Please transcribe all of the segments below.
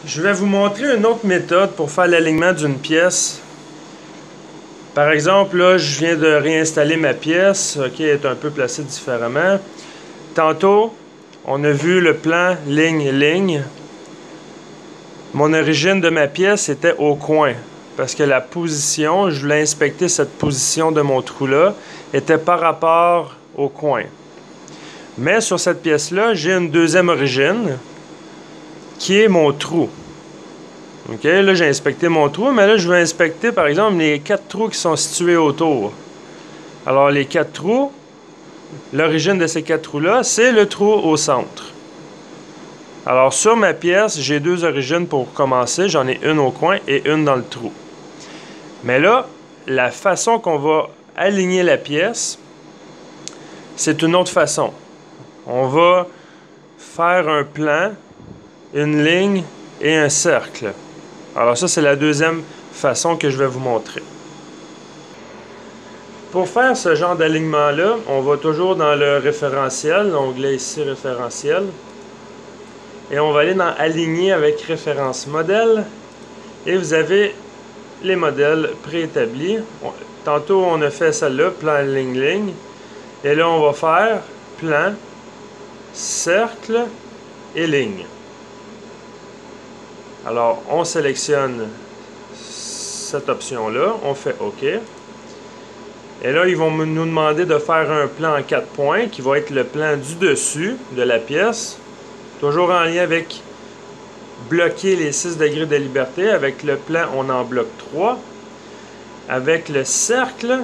Je vais vous montrer une autre méthode pour faire l'alignement d'une pièce. Par exemple, là, je viens de réinstaller ma pièce. OK, elle est un peu placée différemment. Tantôt, on a vu le plan ligne-ligne. Mon origine de ma pièce était au coin. Parce que la position, je voulais inspecter cette position de mon trou-là, était par rapport au coin. Mais sur cette pièce-là, j'ai une deuxième origine, qui est mon trou. OK, là j'ai inspecté mon trou, mais là je vais inspecter par exemple les 4 trous qui sont situés autour. Alors les 4 trous, l'origine de ces 4 trous-là, c'est le trou au centre. Alors sur ma pièce, j'ai 2 origines pour commencer. J'en ai une au coin et une dans le trou. Mais là, la façon qu'on va aligner la pièce, c'est une autre façon. On va faire un plan, une ligne et un cercle. Alors ça, c'est la deuxième façon que je vais vous montrer. Pour faire ce genre d'alignement-là, on va toujours dans le référentiel, l'onglet ici référentiel. Et on va aller dans aligner avec référence modèle. Et vous avez les modèles préétablis. Tantôt, on a fait celle-là, plan ligne-ligne. Et là, on va faire plan, cercle et ligne. Alors, on sélectionne cette option-là, on fait OK. Et là, ils vont nous demander de faire un plan en 4 points, qui va être le plan du dessus de la pièce, toujours en lien avec bloquer les 6 degrés de liberté. Avec le plan, on en bloque 3. Avec le cercle,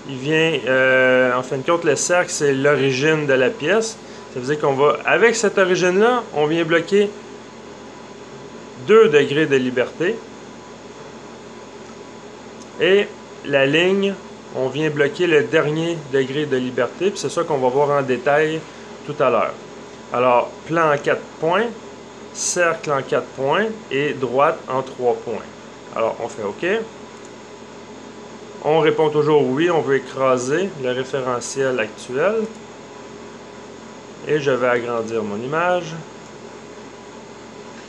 il vient, en fin de compte, le cercle, c'est l'origine de la pièce. Ça veut dire qu'on va, avec cette origine-là, on vient bloquer 2 degrés de liberté. Et la ligne, on vient bloquer le dernier degré de liberté. Puis c'est ça qu'on va voir en détail tout à l'heure. Alors, plan en 4 points, cercle en 4 points et droite en 3 points. Alors, on fait OK. On répond toujours oui, on veut écraser le référentiel actuel. Et je vais agrandir mon image.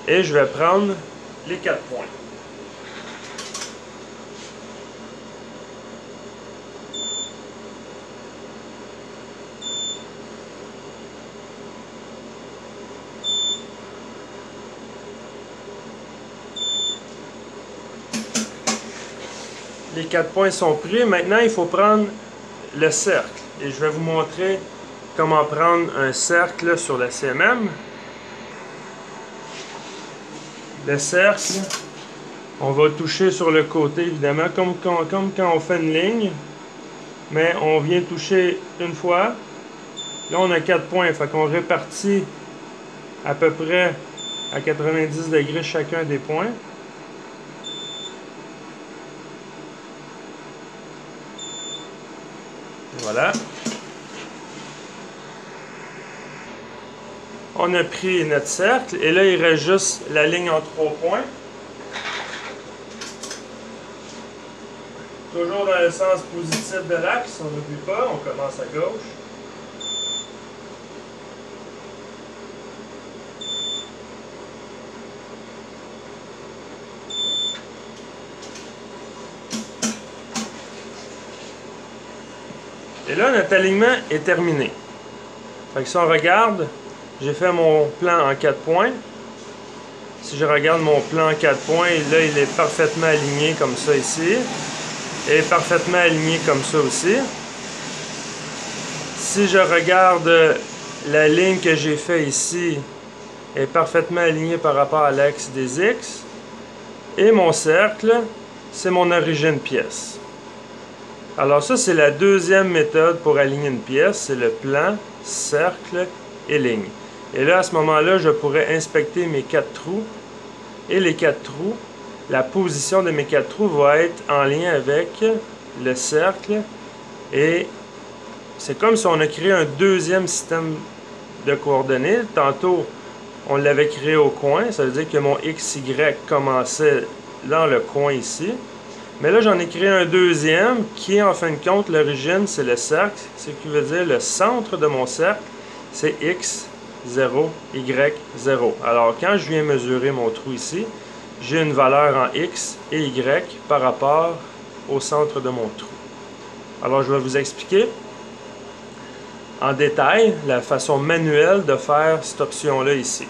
Et je vais prendre les 4 points. Les 4 points sont pris. Maintenant, il faut prendre le cercle. Et je vais vous montrer comment prendre un cercle sur la CMM. Le cercle, on va toucher sur le côté, évidemment, comme quand on fait une ligne. Mais on vient toucher une fois. Là, on a 4 points. Fait qu'on répartit à peu près à 90 degrés chacun des points. Voilà. On a pris notre cercle et là il reste juste la ligne en 3 points. Toujours dans le sens positif de l'axe, on n'oublie pas, on commence à gauche. Et là, notre alignement est terminé. Fait que si on regarde, j'ai fait mon plan en 4 points. Si je regarde mon plan en 4 points, là, il est parfaitement aligné comme ça ici. Et parfaitement aligné comme ça aussi. Si je regarde la ligne que j'ai fait ici, est parfaitement alignée par rapport à l'axe des X. Et mon cercle, c'est mon origine pièce. Alors ça, c'est la deuxième méthode pour aligner une pièce, c'est le plan, cercle et ligne. Et là, à ce moment-là, je pourrais inspecter mes 4 trous. Et les 4 trous, la position de mes 4 trous va être en lien avec le cercle. Et c'est comme si on a créé un deuxième système de coordonnées. Tantôt, on l'avait créé au coin, ça veut dire que mon XY commençait dans le coin ici. Mais là, j'en ai créé un deuxième qui est en fin de compte, l'origine, c'est le cercle. Ce qui veut dire le centre de mon cercle, c'est X. 0, Y, 0. Alors, quand je viens mesurer mon trou ici, j'ai une valeur en X et Y par rapport au centre de mon trou. Alors, je vais vous expliquer en détail la façon manuelle de faire cette option-là ici.